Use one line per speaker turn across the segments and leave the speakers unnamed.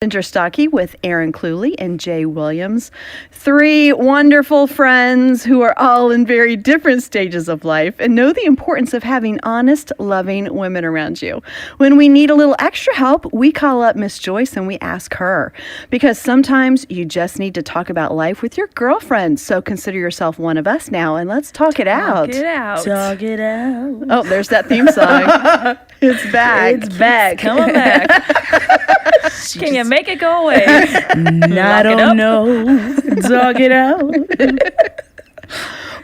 Ginger Stocky with Aaron Cluley and Jay Williams. Three wonderful friends who are all in very different stages of life and know the importance of having honest, loving women around you. When we need a little extra help, we call up Miss Joyce and we ask her. Because sometimes you just need to talk about life with your girlfriend. So consider yourself one of us now and let's talk it out.
Talk it out.
Talk it out.
Oh, there's that theme song. It's back.
It's back.
Coming back. Can you make it go away?
I don't know. Talk it out.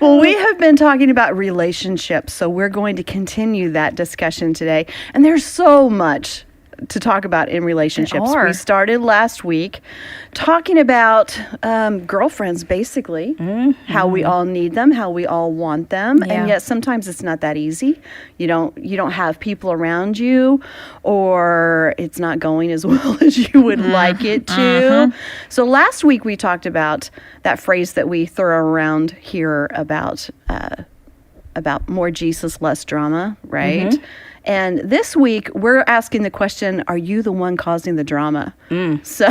Well, we have been talking about relationships, so we're going to continue that discussion today. And there's so much to talk about in relationships. We started last week talking about girlfriends, basically, how we all need them, how we all want them, and yet sometimes it's not that easy. You don't have people around you, or it's not going as well as you would like it to. So last week we talked about that phrase that we throw around here about more Jesus, less drama, right? And this week, we're asking the question, are you the one causing the drama? So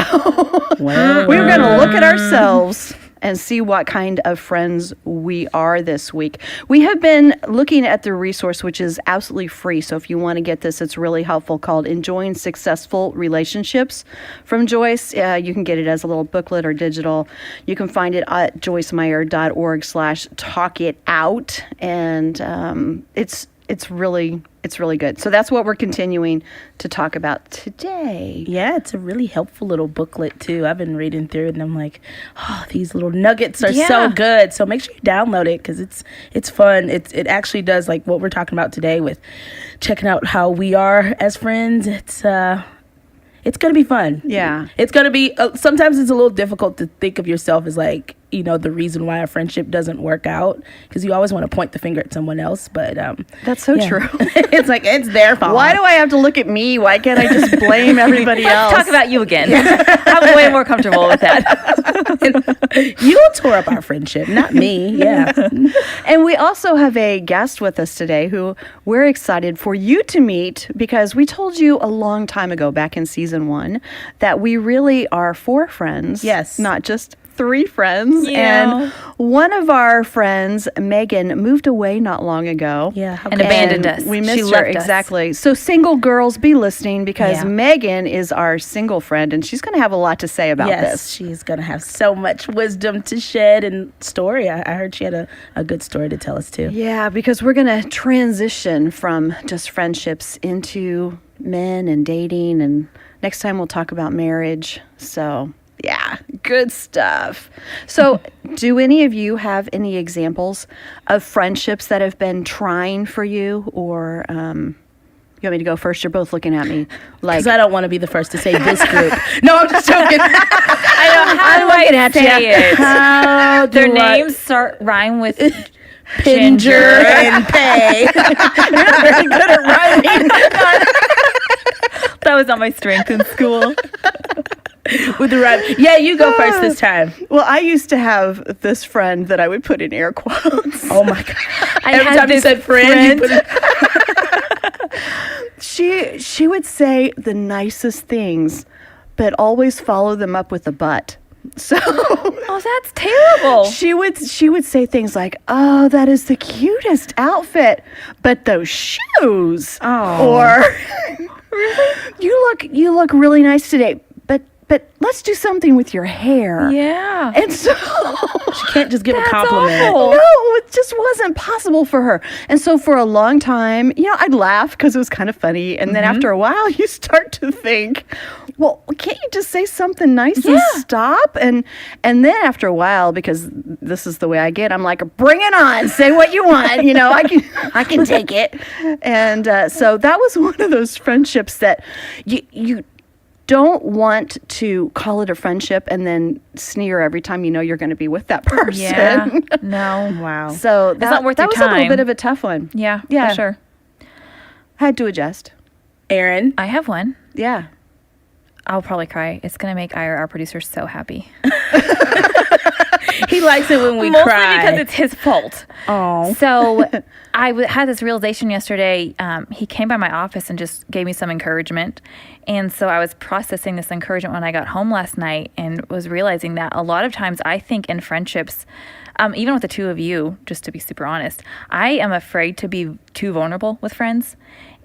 we're going to look at ourselves and see what kind of friends we are this week. We have been looking at the resource, which is absolutely free. So if you want to get this, it's really helpful, called Enjoying Successful Relationships from Joyce. You can get it as a little booklet or digital. You can find it at joycemeyer.org/talkitout. And it's really good. So that's what we're continuing to talk about today.
Yeah, it's a really helpful little booklet too. I've been reading through it and I'm like, oh, these little nuggets are so good. So make sure you download it because it's fun. It actually does like what we're talking about today with checking out how we are as friends. It's going to be fun.
Yeah.
It's going to be, sometimes it's a little difficult to think of yourself as like, the reason why a friendship doesn't work out, because you always want to point the finger at someone else. But
that's so true.
It's like, it's their fault.
Why do I have to look at me? Why can't I just blame everybody else?
Let's talk about you again. I'm way more comfortable with that.
You tore up our friendship, not me. Yeah.
And we also have a guest with us today who we're excited for you to meet, because we told you a long time ago, back in season 1, that we really are 4 friends.
Yes.
Not just 3 friends.
Yeah.
And one of our friends, Megan, moved away not long ago.
Yeah.
And abandoned us.
We missed
She
her.
left us.
Exactly. So single girls, be listening, because Megan is our single friend and she's going to have a lot to say about this.
She's going to have so much wisdom to shed and story. I heard she had a good story to tell us too.
Yeah, because we're going to transition from just friendships into men and dating, and next time we'll talk about marriage. So yeah, good stuff. So do any of you have any examples of friendships that have been trying for you? Or you want me to go first? You're both looking at me like...
Because I don't want to be the first to say this group. No, I'm just joking.
I know. How do I say it?
How do
Their names rhyme with
Ginger and Pay.
You're not very good at rhyming.
That was not my strength in school.
With the rhyme. Yeah, you go first this time.
Well, I used to have this friend that I would put in air quotes.
Oh my God.
I
Every
had
time you
this
said friend, you put it...
She would say the nicest things, but always follow them up with a but. So
Oh, that's terrible.
she would say things like, "Oh, that is the cutest outfit, but those shoes."
Oh.
Or really? You look really nice today, but let's do something with your hair.
Yeah.
And so
She can't just give a
That's
compliment.
awful.
no, it just wasn't possible for her. And so for a long time, I'd laugh because it was kind of funny. And then after a while, you start to think, well, can't you just say something nice and stop? And then after a while, because this is the way I get, I'm like, bring it on. Say what you want. I can take it. And so that was one of those friendships that you don't want to call it a friendship and then sneer every time you're going to be with that person.
Yeah. No.
Wow.
So
not worth
that
your
was a little
time.
bit of a tough one.
Yeah,
Yeah.
for sure.
Had to adjust.
Aaron.
I have one.
Yeah.
I'll probably cry. It's going to make Ira, our producer, so happy.
He likes it when we
Mostly
cry.
because it's his fault.
Oh.
So I had this realization yesterday. He came by my office and just gave me some encouragement. And so I was processing this encouragement when I got home last night and was realizing that a lot of times I think in friendships, even with the two of you, just to be super honest, I am afraid to be too vulnerable with friends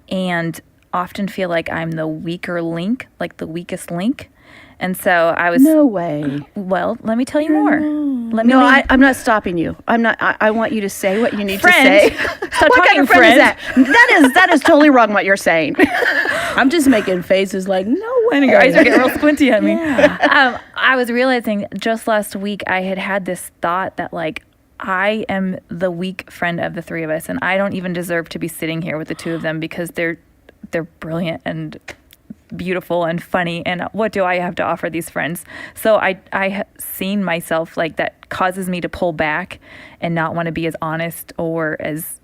and often feel like I'm the weaker link, like the weakest link. And so I was...
No way.
Well, let me tell you more.
I'm not stopping you. I'm not. I want you to say what you need
Friend.
to say.
Stop
What kind
talking,
of friend is
friend.
that? That is totally wrong what you're saying.
I'm just making faces like, no way.
And your eyes are getting real squinty at me.
Yeah.
I was realizing just last week I had this thought that like I am the weak friend of the three of us, and I don't even deserve to be sitting here with the two of them because they're brilliant and beautiful and funny, and what do I have to offer these friends? So I seen myself like that causes me to pull back and not want to be as honest or as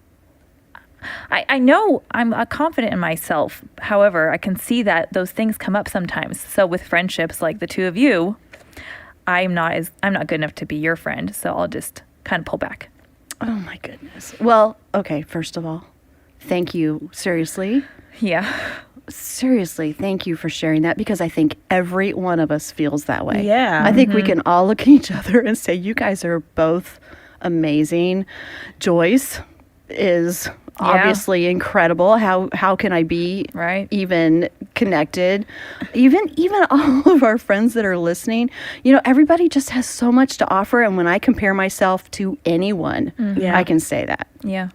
I know I'm confident in myself. However, I can see that those things come up sometimes. So with friendships like the two of you, I'm not good enough to be your friend, so I'll just kind of pull back.
Oh my goodness. Well, okay, first of all, thank you. Seriously, thank you for sharing that, because I think every one of us feels that way.
Yeah.
I think we can all look at each other and say, you guys are both amazing. Joyce is obviously incredible. How can I be even connected? Even all of our friends that are listening, everybody just has so much to offer. And when I compare myself to anyone, I can say that.
Yeah.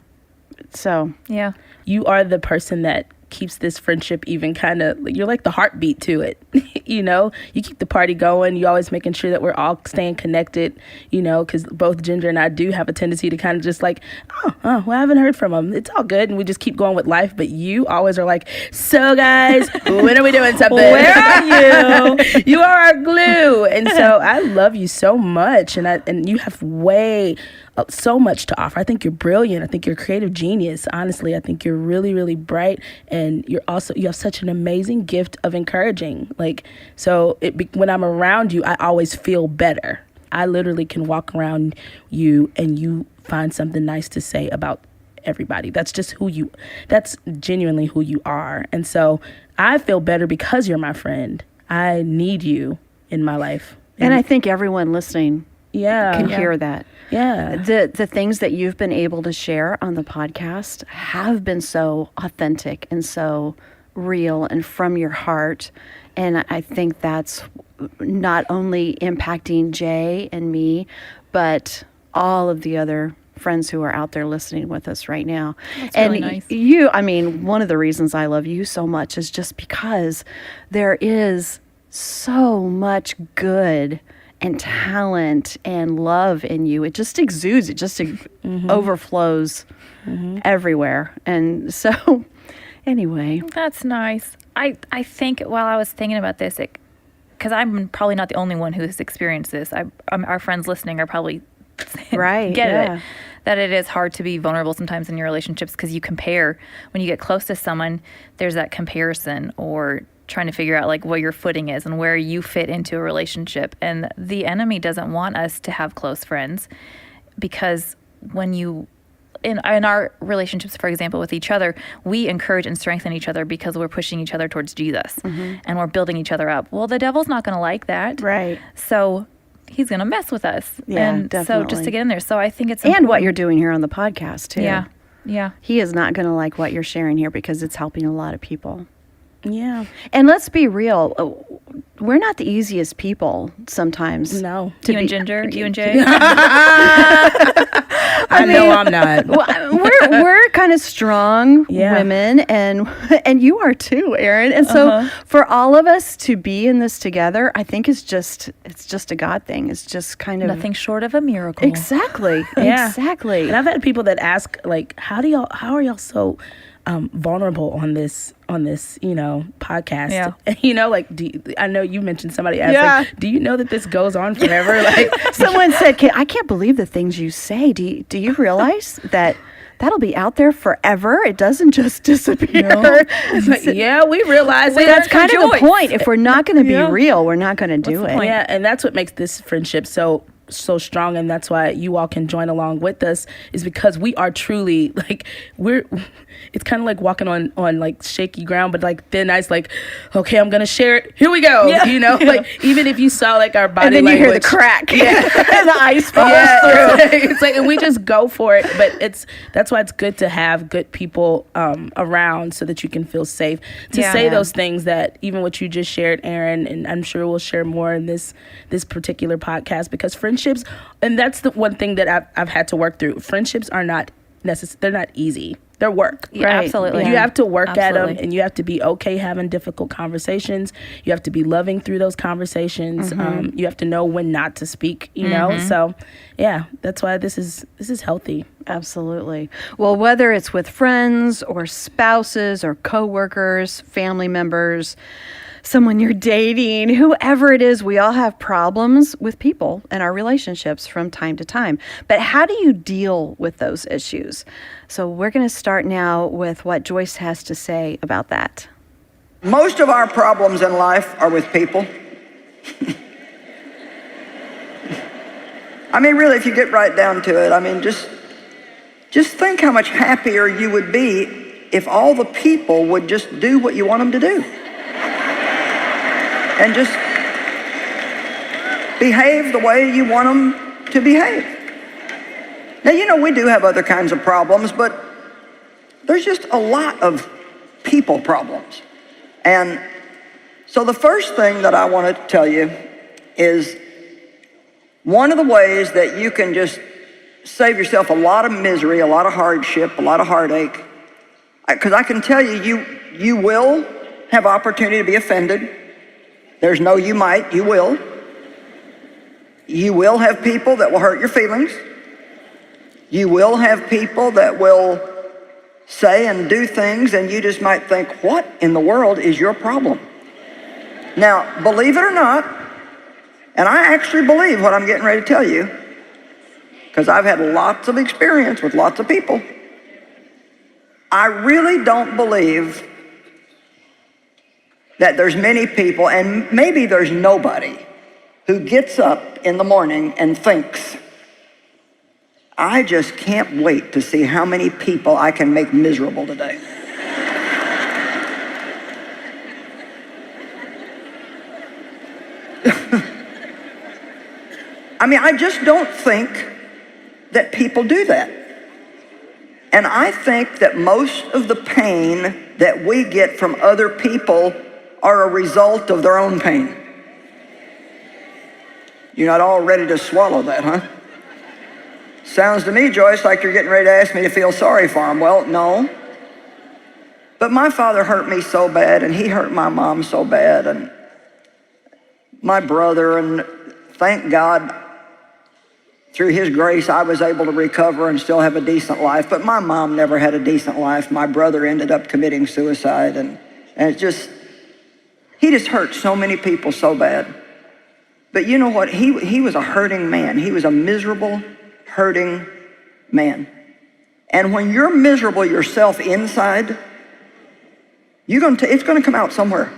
So.
Yeah.
You are the person that keeps this friendship even kind of, you're like the heartbeat to it. You keep the party going. You always making sure that we're all staying connected, because both Ginger and I do have a tendency to kind of just like, well, I haven't heard from them. It's all good. And we just keep going with life. But you always are like, so guys, when are we doing something?
Where are you?
You are our glue. And so I love you so much. And you have so much to offer. I think you're brilliant. I think you're a creative genius. Honestly, I think you're really, really bright. And you have such an amazing gift of encouraging. So when I'm around you, I always feel better. I literally can walk around you and you find something nice to say about everybody. That's genuinely who you are. And so I feel better because you're my friend. I need you in my life.
And I think everyone listening can hear that.
Yeah.
The things that you've been able to share on the podcast have been so authentic and so real and from your heart. And I think that's not only impacting Jay and me, but all of the other friends who are out there listening with us right now.
That's
and
really nice.
One of the reasons I love you so much is just because there is so much good and talent and love in you. It just exudes. It just overflows everywhere. And so, anyway.
That's nice. I think while I was thinking about this, because I'm probably not the only one who has experienced this. Our friends listening are probably get it. That it is hard to be vulnerable sometimes in your relationships because you compare. When you get close to someone, there's that comparison or trying to figure out like what your footing is and where you fit into a relationship. And the enemy doesn't want us to have close friends because when you in our relationships, for example, with each other, we encourage and strengthen each other because we're pushing each other towards Jesus and we're building each other up. Well, the devil's not going to like that.
Right.
So he's going to mess with us.
Yeah,
and
definitely.
So just to get in there. So I think it's
important. And what you're doing here on the podcast, too.
Yeah. Yeah.
He is not going to like what you're sharing here because it's helping a lot of people.
Yeah.
And let's be real. We're not the easiest people sometimes.
No.
You and Ginger? You and Jay?
I know I'm not.
We're kind of strong women, and you are too, Erin. And so for all of us to be in this together, I think it's just a God thing. It's just kind of
nothing short of a miracle.
Exactly.
Yeah.
Exactly.
And I've had people that ask, like, how are y'all so vulnerable on this podcast?
Yeah.
Like, I know you mentioned somebody asked, like, do you know that this goes on forever? Like,
someone said, I can't believe the things you say. Do you realize that that'll be out there forever? It doesn't just disappear.
No. Like, yeah, we realize it.
That's kind of the point. If we're not going to be real, we're not going to do it.
Yeah, and that's what makes this friendship so so strong, and that's why you all can join along with us, is because we are truly like it's kind of like walking on like shaky ground, but like thin ice. Like, okay, I'm gonna share it, here we go. Like even if you saw like our body
and then
language,
you hear the crack, and the ice falls through.
It's like, and we just go for it. But that's why it's good to have good people around, so that you can feel safe to say those things that even what you just shared, Aaron, and I'm sure we'll share more in this particular podcast, because friendships, and that's the one thing that I've had to work through. Friendships are not they're not easy. They're work.
Yeah, right? Absolutely.
You have to work at them, and you have to be okay having difficult conversations. You have to be loving through those conversations. You have to know when not to speak, you know? So, yeah, that's why this is healthy.
Absolutely. Well, whether it's with friends or spouses or coworkers, family members, someone you're dating, whoever it is, we all have problems with people and our relationships from time to time. But how do you deal with those issues? So we're going to start now with what Joyce has to say about that.
Most of our problems in life are with people. I mean, really, if you get right down to it, I mean, just think how much happier you would be if all the people would just do what you want them to do. And just behave the way you want them to behave. Now, we do have other kinds of problems, but there's just a lot of people problems. And so the first thing that I want to tell you is one of the ways that you can just save yourself a lot of misery, a lot of hardship, a lot of heartache, because I can tell you, you will have opportunity to be offended. There's no you might, you will. You will have people that will hurt your feelings. You will have people that will say and do things, and you just might think, what in the world is your problem? Now, believe it or not, and I actually believe what I'm getting ready to tell you, because I've had lots of experience with lots of people, I really don't believe that there's many people, and maybe there's nobody, who gets up in the morning and thinks, I just can't wait to see how many people I can make miserable today. I mean, I just don't think that people do that. And I think that most of the pain that we get from other people are a result of their own pain. You're not all ready to swallow that, huh? Sounds to me, Joyce, like you're getting ready to ask me to feel sorry for him. Well, no. But my father hurt me so bad, and he hurt my mom so bad, and my brother, and thank God, through his grace, I was able to recover and still have a decent life. But my mom never had a decent life. My brother ended up committing suicide, and it's just, he just hurt so many people so bad. But you know what? He was a hurting man. He was a miserable, hurting man. And when you're miserable yourself inside, it's going to come out somewhere.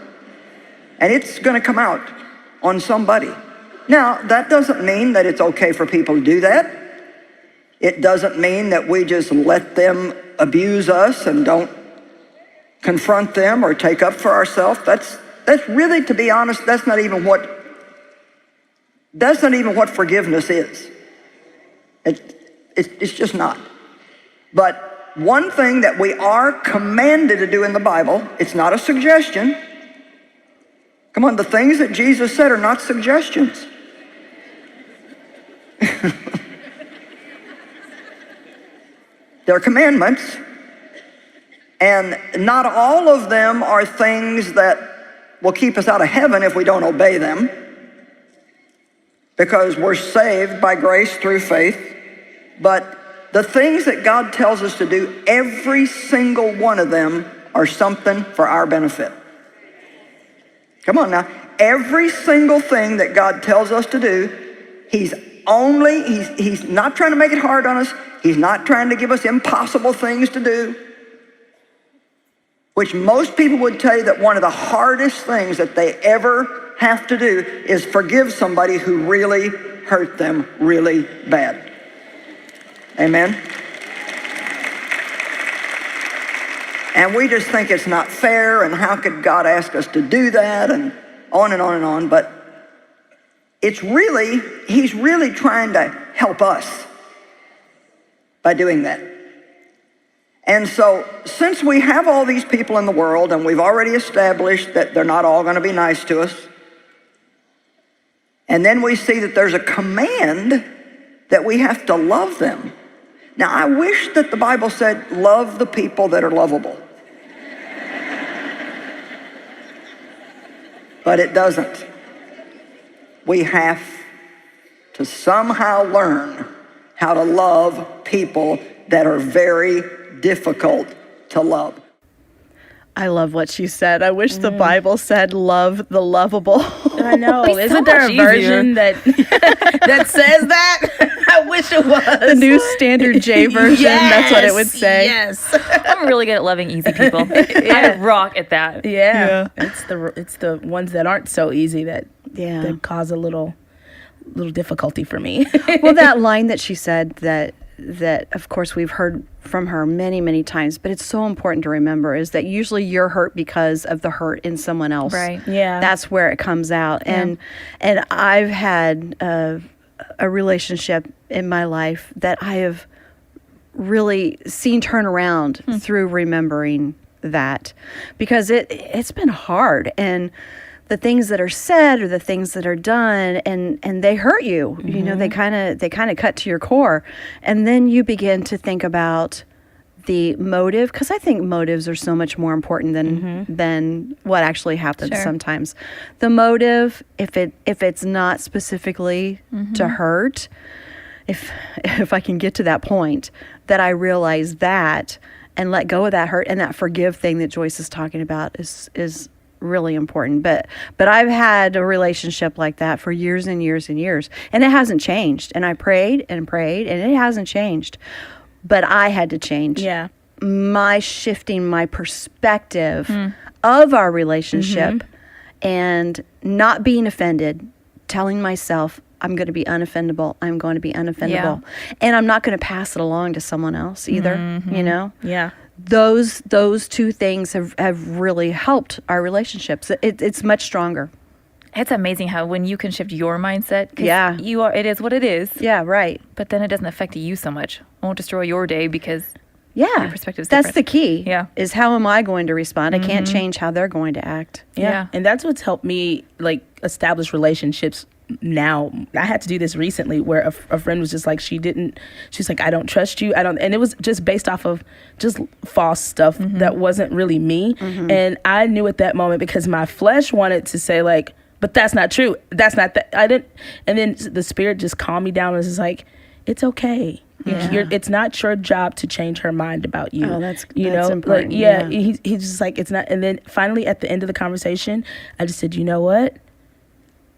And it's going to come out on somebody. Now, that doesn't mean that it's okay for people to do that. It doesn't mean that we just let them abuse us and don't confront them or take up for ourselves. That's really, to be honest, that's not even what forgiveness is. It's just not. But one thing that we are commanded to do in the Bible, it's not a suggestion. Come on, the things that Jesus said are not suggestions. They're commandments. And not all of them are things that will keep us out of heaven if we don't obey them, because we're saved by grace through faith. But the things that God tells us to do, every single one of them are something for our benefit. Come on now. Every single thing that God tells us to do, he's not trying to make it hard on us. He's not trying to give us impossible things to do. Which most people would tell you that one of the hardest things that they ever have to do is forgive somebody who really hurt them really bad. Amen? And we just think it's not fair, and how could God ask us to do that, and on and on and on. But he's really trying to help us by doing that. And so, since we have all these people in the world, and we've already established that they're not all going to be nice to us, and then we see that there's a command that we have to love them. Now, I wish that the Bible said, love the people that are lovable. But it doesn't. We have to somehow learn how to love people that are very difficult to love.
I love what she said. I wish the Bible said love the lovable.
I know. Isn't there a version that says that? I wish it was.
The New Standard J version,
yes,
that's what it would say.
Yes.
I'm really good at loving easy people. I rock at that.
Yeah. It's the ones that aren't so easy that cause a little difficulty for me.
Well, that line that she said that of course we've heard from her many, many times, but it's so important to remember is that usually you're hurt because of the hurt in someone else.
Right.
Yeah.
That's where it comes out.
Yeah.
And I've had a relationship in my life that I have really seen turn around through remembering that, because it's been hard, and the things that are said or the things that are done, and they hurt you. You know, they kind of cut to your core, and then you begin to think about the motive, because I think motives are so much more important than what actually happens.
Sure.
Sometimes the motive, if it's not specifically to hurt, if I can get to that point that I realize that and let go of that hurt, and that forgive thing that Joyce is talking about is really important. But I've had a relationship like that for years and years and years, and it hasn't changed. And I prayed and prayed, and it hasn't changed. But I had to change.
Yeah.
My shifting my perspective of our relationship and not being offended, telling myself, I'm going to be unoffendable. I'm going to be unoffendable. Yeah. And I'm not going to pass it along to someone else either, you know?
Yeah.
Those two things have really helped our relationships. It's much stronger.
It's amazing how when you can shift your mindset,
Yeah.
it is what it is.
Yeah, right.
But then it doesn't affect you so much. It won't destroy your day because
Yeah.
your perspective's
That's
different.
the key.
Yeah.
Is how am I going to respond? I can't change how they're going to act.
Yeah.
And that's what's helped me establish relationships now. I had to do this recently where a friend was just like, she's like, I don't trust you. And it was just based off of just false stuff that wasn't really me. And I knew at that moment, because my flesh wanted to say like, but that's not true. That's not that. I didn't. And then the Spirit just calmed me down and was just like, it's okay.
Yeah.
It's not your job to change her mind about you.
Oh, that's important.
Like, yeah. He's just like, it's not. And then finally at the end of the conversation, I just said, you know what?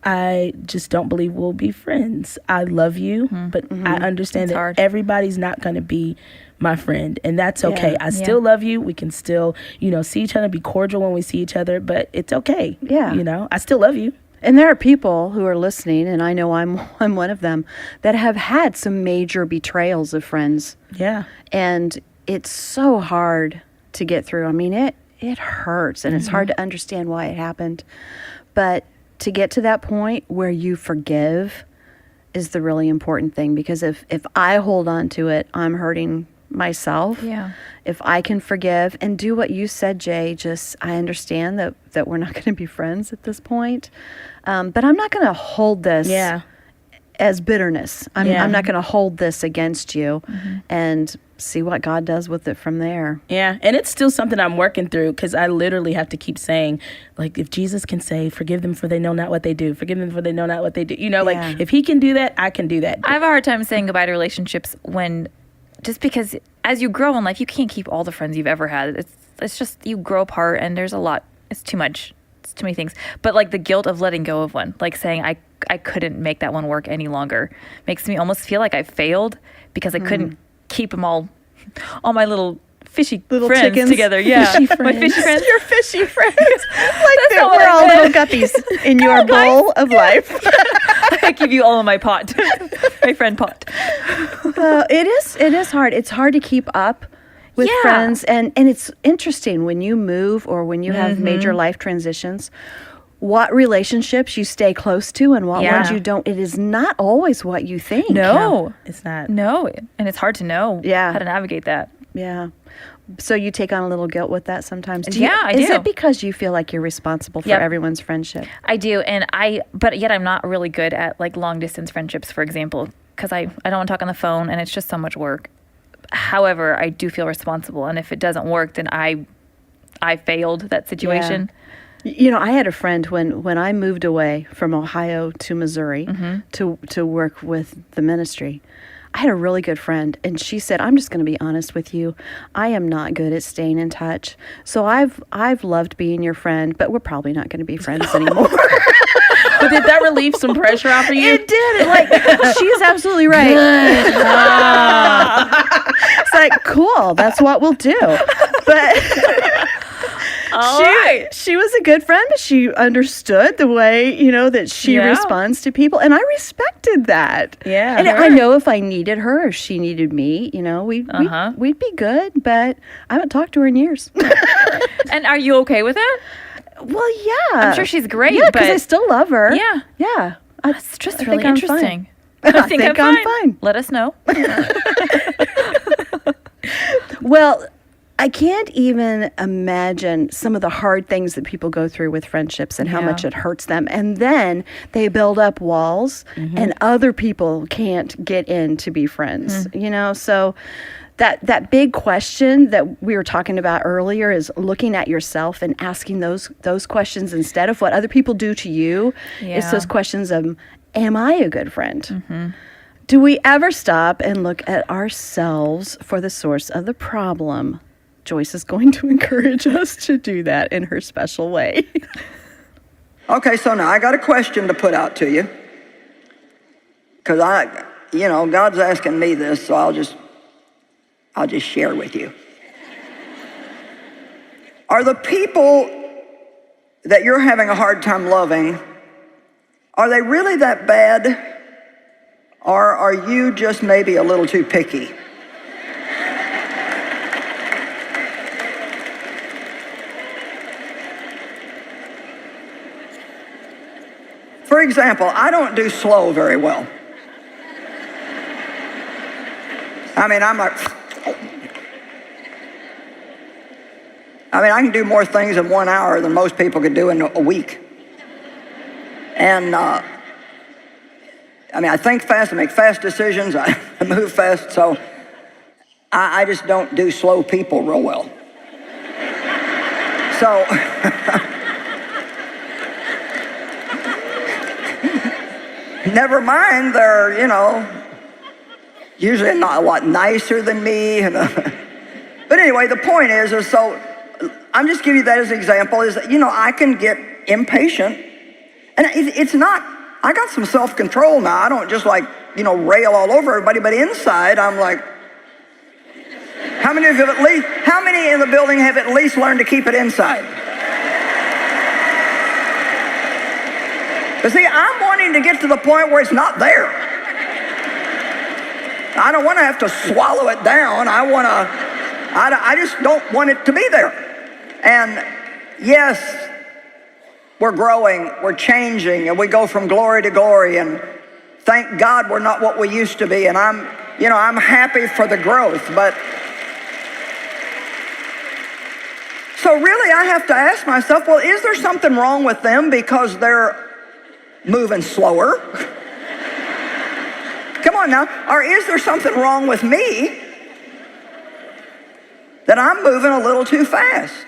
I just don't believe we'll be friends. I love you, but I understand that everybody's not going to be my friend, and that's okay.
Yeah.
I still love you. We can still, see each other, be cordial when we see each other, but it's okay.
Yeah.
I still love you.
And there are people who are listening, and I know I'm one of them, that have had some major betrayals of friends.
Yeah.
And it's so hard to get through. I mean, it hurts, and it's hard to understand why it happened. But to get to that point where you forgive is the really important thing, because if I hold on to it, I'm hurting myself.
Yeah.
If I can forgive and do what you said, Jay, I understand that we're not going to be friends at this point, but I'm not going to hold this as bitterness. I'm not going to hold this against you, and see what God does with it from there.
Yeah, and it's still something I'm working through, because I literally have to keep saying, like, if Jesus can say, forgive them for they know not what they do, forgive them for they know not what they do. Like, if he can do that, I can do that.
I have a hard time saying goodbye to relationships just because as you grow in life, you can't keep all the friends you've ever had. It's just you grow apart, and there's a lot. It's too much. It's too many things. But like the guilt of letting go of one, like saying I couldn't make that one work any longer, makes me almost feel like I failed because I couldn't keep them all my little fishy
little
friends
chickens
together. Yeah,
Fishy friends.
my fishy friends.
Your fishy friends. Like
not what
we're
I
all
meant.
little guppies in your bowl of life.
I I give you all of my pot, my friend pot.
It is hard. It's hard to keep up with friends, and it's interesting when you move or when you have major life transitions, what relationships you stay close to and what ones you don't. It is not always what you think.
No,
it's not.
No, and it's hard to know how to navigate that.
Yeah. So you take on a little guilt with that sometimes?
I do.
Is it because you feel like you're responsible for everyone's friendship?
I do, but yet I'm not really good at like long distance friendships, for example, because I don't want to talk on the phone and it's just so much work. However, I do feel responsible, and if it doesn't work, then I failed that situation.
Yeah. I had a friend when I moved away from Ohio to Missouri to work with the ministry. I had a really good friend, and she said, "I'm just going to be honest with you. I am not good at staying in touch. So I've loved being your friend, but we're probably not going to be friends anymore."
But did that relieve some pressure off of you?
It did. Like, she's absolutely right. It's like, cool. That's what we'll do. But she was a good friend, but she understood the way, that she responds to people. And I respected that.
Yeah.
And I know if I needed her or she needed me, we'd be good, but I haven't talked to her in years.
And are you okay with it?
Well, yeah.
I'm sure she's great.
Yeah, because I still love her.
Yeah.
Yeah.
It's just really interesting.
I think I'm fine.
Let us know.
Well, I can't even imagine some of the hard things that people go through with friendships and how much it hurts them. And then they build up walls and other people can't get in to be friends, So that big question that we were talking about earlier is looking at yourself and asking those questions instead of what other people do to you. Yeah. It's those questions of, am I a good friend? Do we ever stop and look at ourselves for the source of the problem? Joyce is going to encourage us to do that in her special way.
Okay, so now I got a question to put out to you. Because God's asking me this, so I'll just share with you. Are the people that you're having a hard time loving, are they really that bad? Or are you just maybe a little too picky? For example, I don't do slow very well. I'm like, I can do more things in 1 hour than most people could do in a week. And, I think fast, I make fast decisions, I move fast, so I just don't do slow people real well. So, never mind, they're, usually not a lot nicer than me. But anyway, the point is so I'm just giving you that as an example, is that, I can get impatient. And it's not, I got some self-control now. I don't just rail all over everybody, but inside I'm like, how many in the building have at least learned to keep it inside? But see, I'm wanting to get to the point where it's not there. I don't want to have to swallow it down. I just don't want it to be there. And yes, we're growing, we're changing, and we go from glory to glory, and thank God we're not what we used to be, and I'm happy for the growth, but so really I have to ask myself, well, is there something wrong with them because they're moving slower? Come on now. Or is there something wrong with me that I'm moving a little too fast?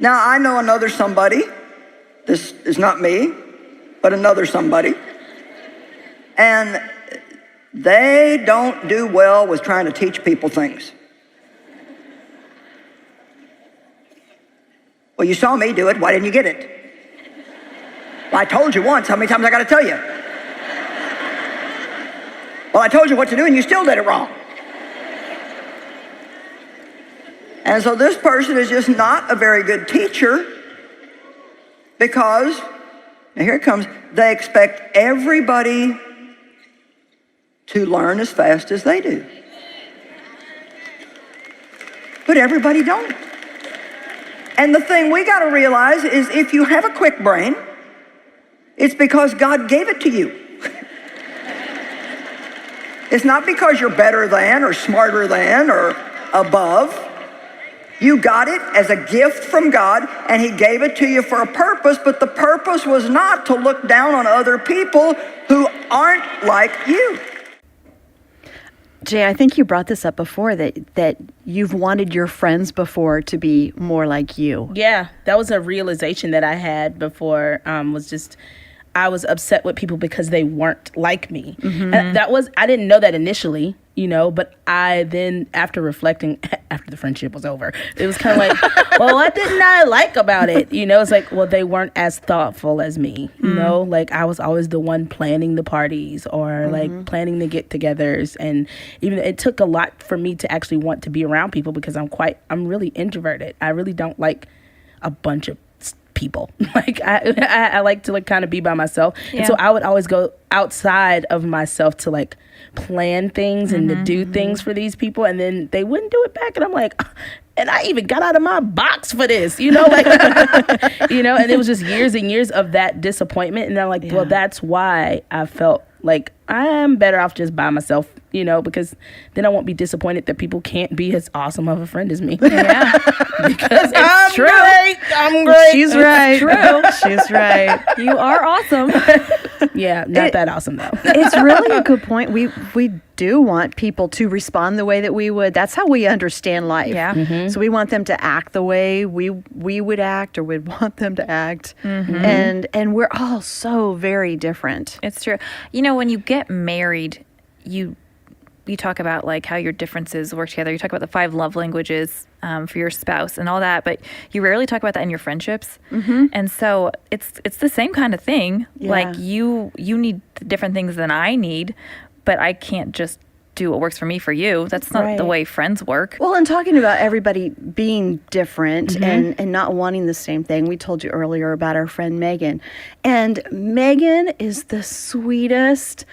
Now, I know another somebody. This is not me, but another somebody. And they don't do well with trying to teach people things. Well, you saw me do it. Why didn't you get it? Well, I told you once. How many times I got to tell you? Well, I told you what to do and you still did it wrong. And so this person is just not a very good teacher because Now here it comes. They expect everybody to learn as fast as they do. But everybody don't. And the thing we got to realize is if you have a quick brain, it's because God gave it to you. It's not because you're better than or smarter than or above. You got it as a gift from God, and he gave it to you for a purpose, but the purpose was not to look down on other people who aren't like you.
Jay, I think you brought this up before, that you've wanted your friends before to be more like you.
Yeah, that was a realization that I had before, was just I was upset with people because they weren't like me. Mm-hmm. And I didn't know that initially, but I then, after reflecting, after the friendship was over, it was kind of like, well, what didn't I like about it? It's like, well, they weren't as thoughtful as me, like I was always the one planning the parties or like planning the get-togethers. And even it took a lot for me to actually want to be around people because I'm really introverted. I really don't like a bunch of people. Like I like to like kind of be by myself. Yeah. And so I would always go outside of myself to like plan things and to do things for these people, and then they wouldn't do it back, and I'm like, and I even got out of my box for this, like and it was just years and years of that disappointment, and I'm like, well, that's why I felt like I'm better off just by myself, because then I won't be disappointed that people can't be as awesome of a friend as me.
Yeah.
Because
it's true.
I'm great.
She's right. True. She's right.
You are awesome.
Yeah, not that awesome though.
It's really a good point. We do want people to respond the way that we would. That's how we understand life.
Yeah. Mm-hmm.
So we want them to act the way we would act, or we'd want them to act. Mm-hmm. And we're all so very different.
It's true. When you get married, you talk about like how your differences work together. You talk about the 5 love languages for your spouse and all that, but you rarely talk about that in your friendships. Mm-hmm. And so it's the same kind of thing. Yeah. Like you need different things than I need, but I can't just do what works for me for you. That's not the way friends work.
Well, and talking about everybody being different and not wanting the same thing, we told you earlier about our friend Megan. And Megan is the sweetest,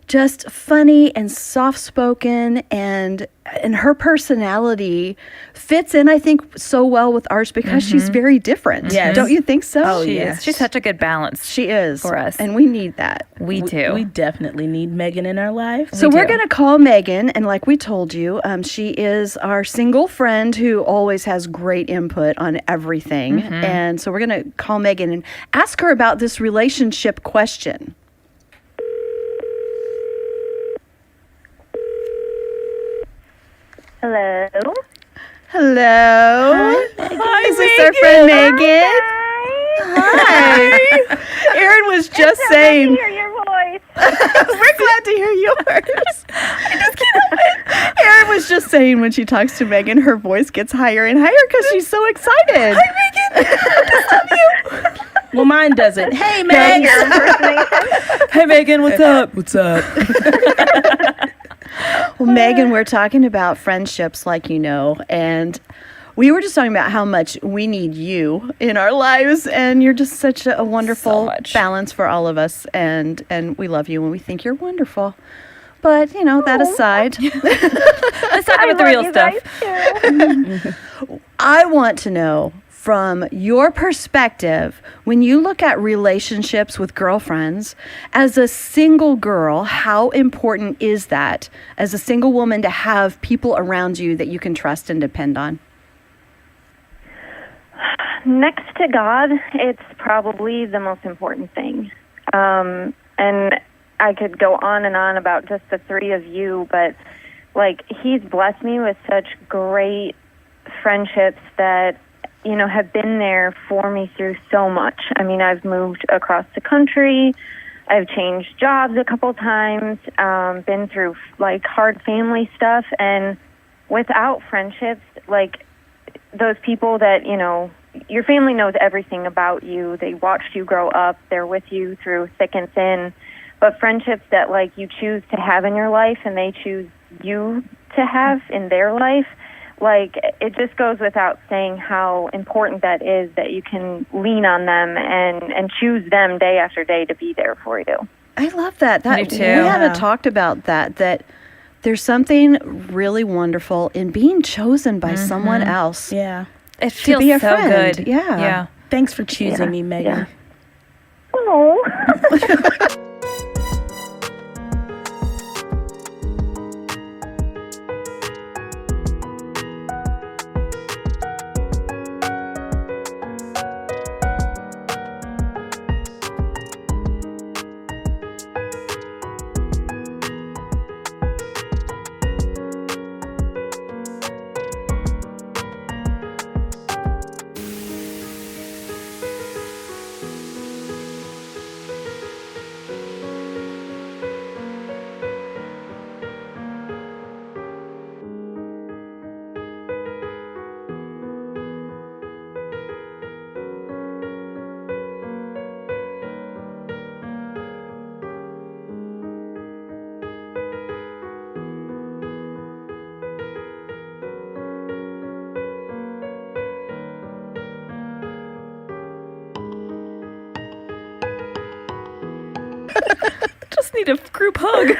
just funny and soft-spoken, and her personality fits in, I think, so well with ours because she's very different. Yes. Don't you think so?
Oh, she is. She's such a good balance.
She is.
For us.
And we need that.
We do.
We definitely need Megan in our life.
So we're going to call Megan, and like we told you, she is our single friend who always has great input on everything. And so we're going to call Megan and ask her about this relationship question.
Hello.
Hello.
Hi,
is this our friend Megan? Hi. Erin was just saying.
I'm glad to hear your voice.
We're glad to hear yours. I just can't. Erin was just saying when she talks to Megan, her voice gets higher and higher because she's so excited.
Hi, Megan. I love you.
Well, mine doesn't. Hey, Megan.
Hey, Megan. What's up?
What's up?
Well, Megan, we're talking about friendships, like and we were just talking about how much we need you in our lives, and you're just such a wonderful balance for all of us, and we love you, and we think you're wonderful. But, that aside.
Let's talk about the real
stuff. I want to know, from your perspective, when you look at relationships with girlfriends, as a single girl, how important is that as a single woman to have people around you that you can trust and depend on?
Next to God, it's probably the most important thing. And I could go on and on about just the 3 of you, but like he's blessed me with such great friendships that have been there for me through so much. I mean, I've moved across the country. I've changed jobs a couple times, been through like hard family stuff. And without friendships, like those people that, your family knows everything about you. They watched you grow up. They're with you through thick and thin. But friendships that like you choose to have in your life and they choose you to have in their life, like, it just goes without saying how important that is, that you can lean on them and choose them day after day to be there for you.
I love that.
Me too.
We haven't talked about that there's something really wonderful in being chosen by someone else.
Yeah.
It feels
be a
so
friend.
good.
Yeah.
Yeah.
Thanks for choosing me, Megan.
Yeah. Oh.
Just need a group hug.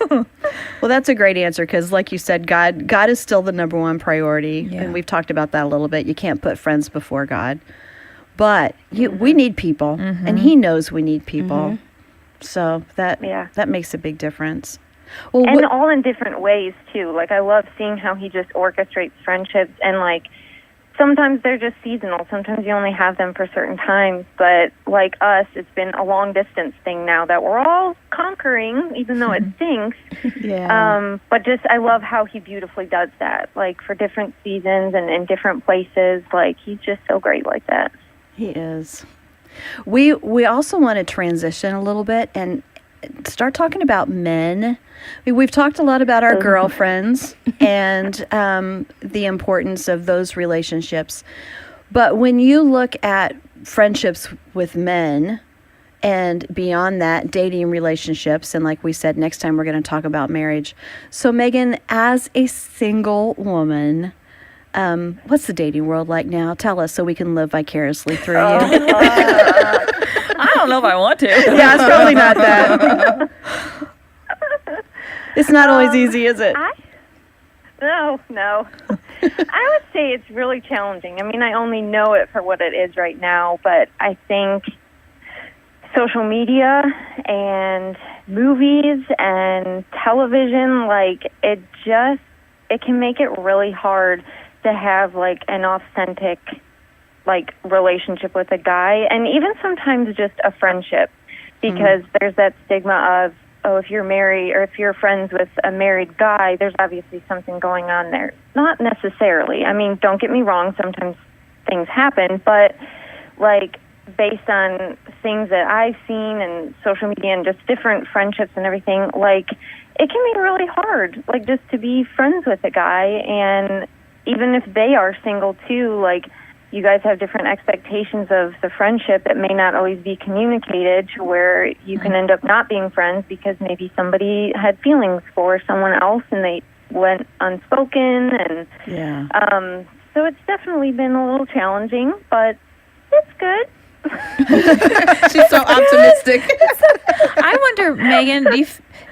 Well, that's a great answer because, like you said, God is still the number one priority, and we've talked about that a little bit. You can't put friends before God, but we need people, and He knows we need people. So that makes a big difference. Well,
and all in different ways too. Like, I love seeing how He just orchestrates friendships, and like, sometimes they're just seasonal. Sometimes you only have them for certain times. But like us, it's been a long distance thing now that we're all conquering, even though it stinks. But just, I love how He beautifully does that. Like, for different seasons and in different places. Like, He's just so great like that.
He is. We also want to transition a little bit and start talking about men. We've talked a lot about our girlfriends and the importance of those relationships. But when you look at friendships with men and beyond that, dating relationships, and like we said, next time we're going to talk about marriage. So, Megan, as a single woman, what's the dating world like now? Tell us so we can live vicariously through you.
I don't know if I want to.
Yeah, it's probably not that. It's not always easy, is it?
No. I would say it's really challenging. I mean, I only know it for what it is right now, but I think social media and movies and television, like, it can make it really hard to have, like, an authentic, like, relationship with a guy, and even sometimes just a friendship, because there's that stigma of, oh, if you're married or if you're friends with a married guy, there's obviously something going on there. Not necessarily. I mean, don't get me wrong, sometimes things happen, but, like, based on things that I've seen and social media and just different friendships and everything, like, it can be really hard, like, just to be friends with a guy, and even if they are single too, like, you guys have different expectations of the friendship that may not always be communicated, to where you can end up not being friends because maybe somebody had feelings for someone else and they went unspoken. And so it's definitely been a little challenging, but it's good.
She's so optimistic.
I wonder, Megan,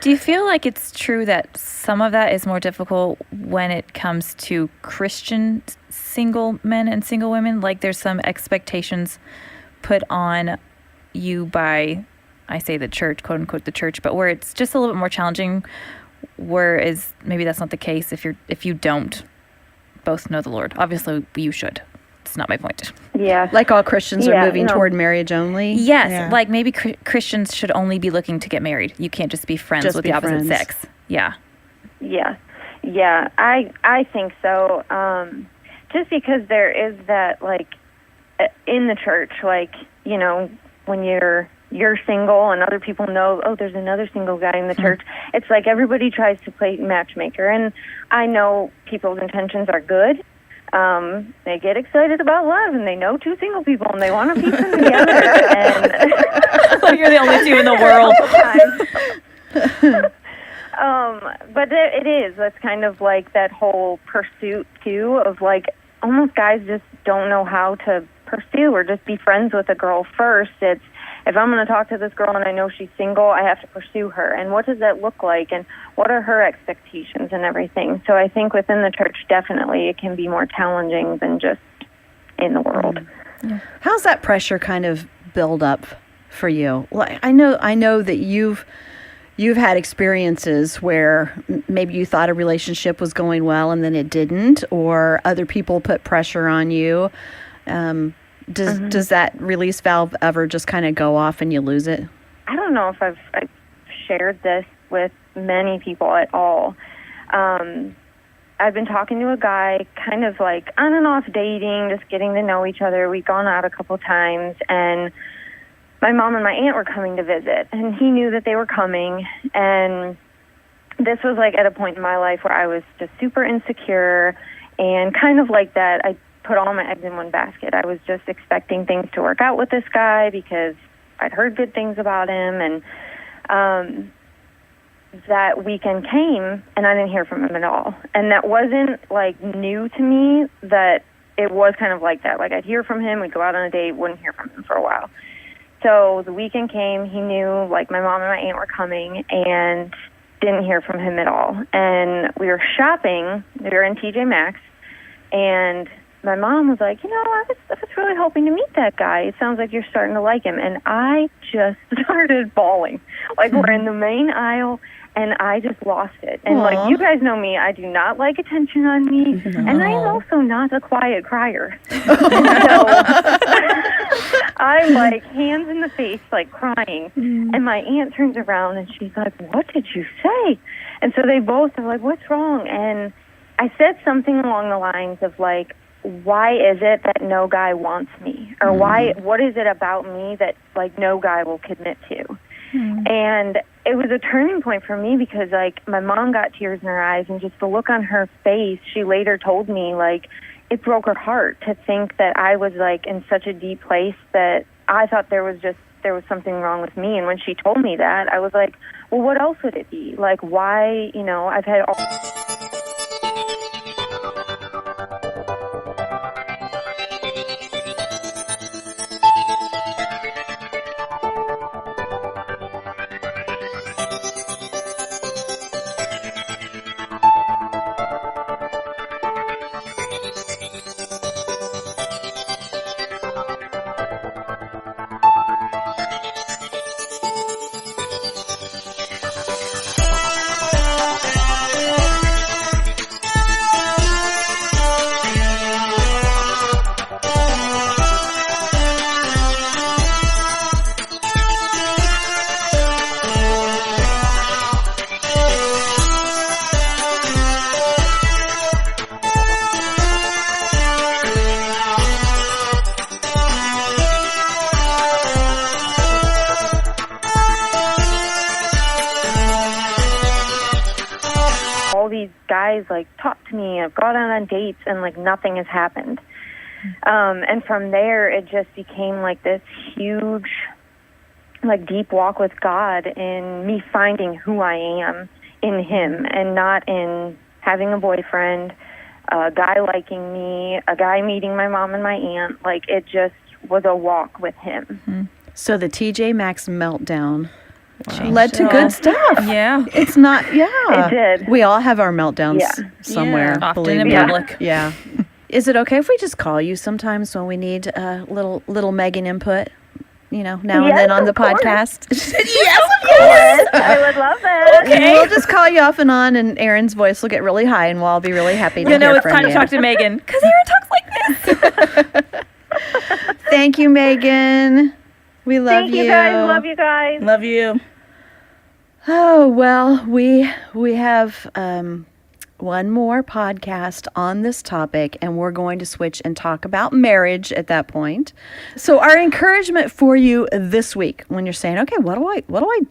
do you feel like it's true that some of that is more difficult when it comes to Christian single men and single women? Like, there's some expectations put on you by, I say the church, quote unquote the church, but where it's just a little bit more challenging, whereas maybe that's not the case if you don't both know the Lord. Obviously, you should. It's not my point.
Yeah.
Like all Christians are moving toward marriage only?
Yes. Yeah. Like, maybe Christians should only be looking to get married. You can't just be friends with the opposite sex. Yeah.
Yeah. Yeah. I think so. Just because there is that, like, in the church, like, you know, when you're single and other people know, oh, there's another single guy in the church, it's like everybody tries to play matchmaker. And I know people's intentions are good. They get excited about love, and they know two single people, and they want to piece them together. And
you're the only two in the world.
But it is. That's kind of like that whole pursuit, too, of like almost guys just don't know how to pursue or just be friends with a girl first. It's, if I'm going to talk to this girl and I know she's single, I have to pursue her. And what does that look like? And what are her expectations and everything? So I think within the church, definitely it can be more challenging than just in the world.
Yeah. How's that pressure kind of build up for you? Like, I know that you've had experiences where maybe you thought a relationship was going well and then it didn't, or other people put pressure on you. Does that release valve ever just kind of go off and you lose it?
I don't know if I've shared this with many people at all. I've been talking to a guy, kind of like on and off dating, just getting to know each other. We've gone out a couple times, and my mom and my aunt were coming to visit, and he knew that they were coming. And this was like at a point in my life where I was just super insecure and kind of like that. I put all my eggs in one basket. I was just expecting things to work out with this guy because I'd heard good things about him. And that weekend came, and I didn't hear from him at all. And that wasn't like new to me, that it was kind of like that. Like I'd hear from him, we'd go out on a date, wouldn't hear from him for a while. So the weekend came, he knew like my mom and my aunt were coming, and didn't hear from him at all. And we were shopping, we were in TJ Maxx, and my mom was like, I was really hoping to meet that guy. It sounds like you're starting to like him. And I just started bawling. Like we're in the main aisle, and I just lost it. And like, you guys know me, I do not like attention on me. And I am also not a quiet crier. So I'm like hands in the face, like crying. And my aunt turns around and she's like, "What did you say?" And so they both are like, "What's wrong?" And I said something along the lines of like, why is it that no guy wants me? Or what is it about me that like no guy will commit to? And it was a turning point for me because like my mom got tears in her eyes, and just the look on her face, she later told me like it broke her heart to think that I was like in such a deep place that I thought there was something wrong with me. And when she told me that, I was like, well, what else would it be? Like, why, I've had all these guys like talk to me. I've gone out on dates, and like nothing has happened. And from there, it just became like this huge, like deep walk with God, in me finding who I am in Him, and not in having a boyfriend, a guy liking me, a guy meeting my mom and my aunt. Like it just was a walk with Him.
So the TJ Maxx meltdown led to good stuff.
Yeah.
It's not,
It did.
We all have our meltdowns somewhere.
Often in public.
Yeah. Is it okay if we just call you sometimes when we need a little Megan input? Now and then on the podcast?
Yes, of course. I would love that.
Okay. We'll just call you off and on, and Erin's voice will get really high, and we'll all be really happy to hear from you.
It's time to talk to Megan, because Erin talks like this.
Thank you, Megan. We love you.
Thank you guys. Love you guys.
Love you.
Oh, well, we have one more podcast on this topic, and we're going to switch and talk about marriage at that point. So our encouragement for you this week, when you're saying, okay, what do I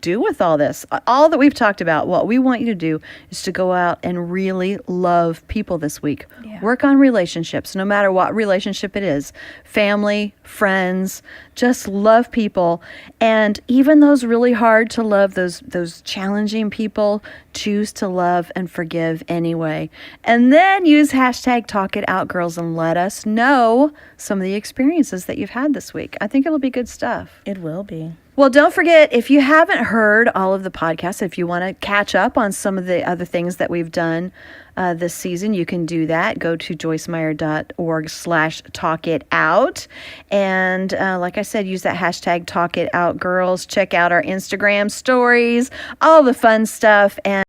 do with all this? All that we've talked about, what we want you to do is to go out and really love people this week. Yeah. Work on relationships, no matter what relationship it is. Family, friends, just love people. And even those really hard to love, those challenging people, choose to love and forgive anyway. And then use hashtag Talk It Out, girls, and let us know some of the experiences that you've had this week. I think it'll be good stuff.
It will be.
Well, don't forget, if you haven't heard all of the podcasts, if you want to catch up on some of the other things that we've done this season, you can do that. Go to joycemeyer.org/talkitout. And like I said, use that hashtag Talk It Out, girls. Check out our Instagram stories, all the fun stuff. And